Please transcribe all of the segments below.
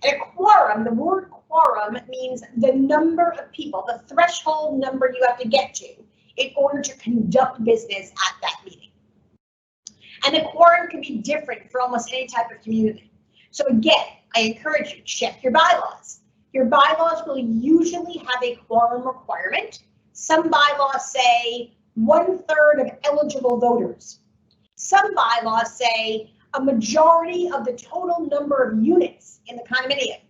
And a quorum, the word quorum means the number of people, the threshold number you have to get to in order to conduct business at that meeting. And the quorum can be different for almost any type of community. So again, I encourage you, check your bylaws. Your bylaws will usually have a quorum requirement. Some bylaws say 1/3 of eligible voters. Some bylaws say a majority of the total number of units in the condominium.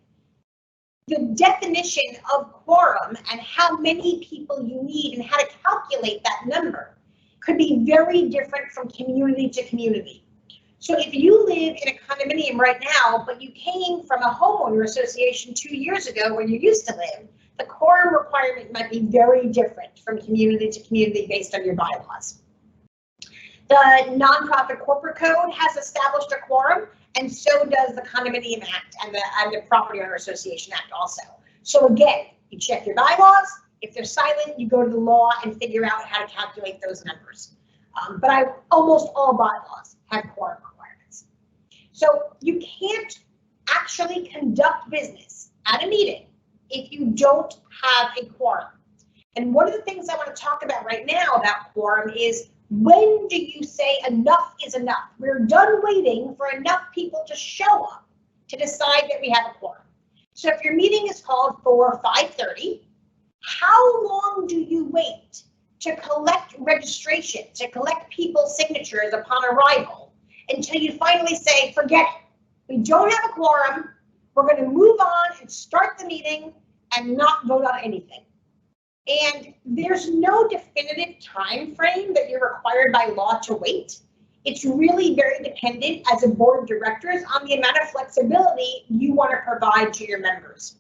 The definition of quorum and how many people you need and how to calculate that number could be very different from community to community. So if you live in a condominium right now, but you came from a homeowner association 2 years ago where you used to live, the quorum requirement might be very different from community to community based on your bylaws. The Nonprofit Corporate Code has established a quorum, and so does the Condominium Act and the Property Owner Association Act also. So again, you check your bylaws. If they're silent, you go to the law and figure out how to calculate those numbers. But almost all bylaws have quorum requirements. So you can't actually conduct business at a meeting if you don't have a quorum. And one of the things I want to talk about right now about quorum is, when do you say enough is enough? We're done waiting for enough people to show up to decide that we have a quorum. So if your meeting is called for 5:30, how long do you wait to collect registration, to collect people's signatures upon arrival, until you finally say, forget it, we don't have a quorum, we're going to move on and start the meeting and not vote on anything? And there's no definitive time frame that you're required by law to wait. It's really very dependent as a board of directors on the amount of flexibility you want to provide to your members.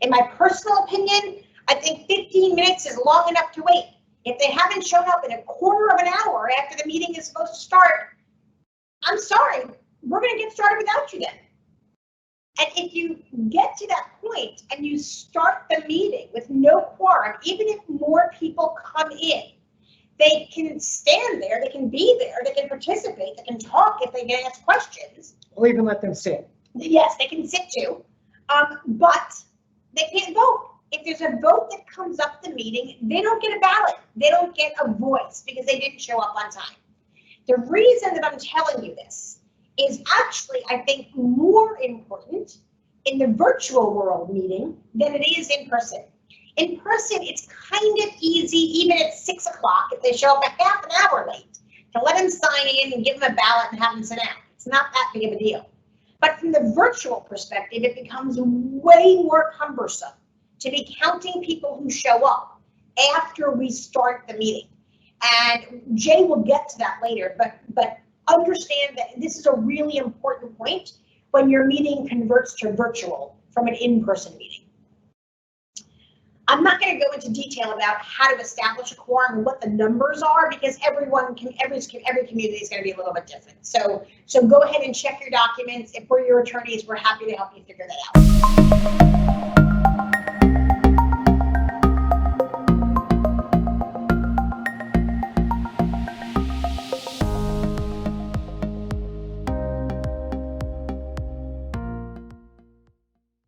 In my personal opinion, I think 15 minutes is long enough to wait. If they haven't shown up in a quarter of an hour after the meeting is supposed to start, I'm sorry, we're going to get started without you then. And if you get to that point and you start the meeting with no quorum, even if more people come in, they can stand there, they can be there, they can participate, they can talk if they can ask questions. We'll even let them sit. Yes, they can sit too, but they can't vote. If there's a vote that comes up the meeting, they don't get a ballot. They don't get a voice because they didn't show up on time. The reason that I'm telling you this is actually, I think, more important in the virtual world meeting than it is in person. In person, it's kind of easy, even at 6 o'clock, if they show up a half an hour late, to let them sign in and give them a ballot and have them sit down. It's not that big of a deal. But from the virtual perspective, it becomes way more cumbersome to be counting people who show up after we start the meeting. And Jay will get to that later, but understand that this is a really important point when your meeting converts to virtual from an in-person meeting. I'm not going to go into detail about how to establish a quorum and what the numbers are, because every community is going to be a little bit different. So go ahead and check your documents. If we're your attorneys, we're happy to help you figure that out.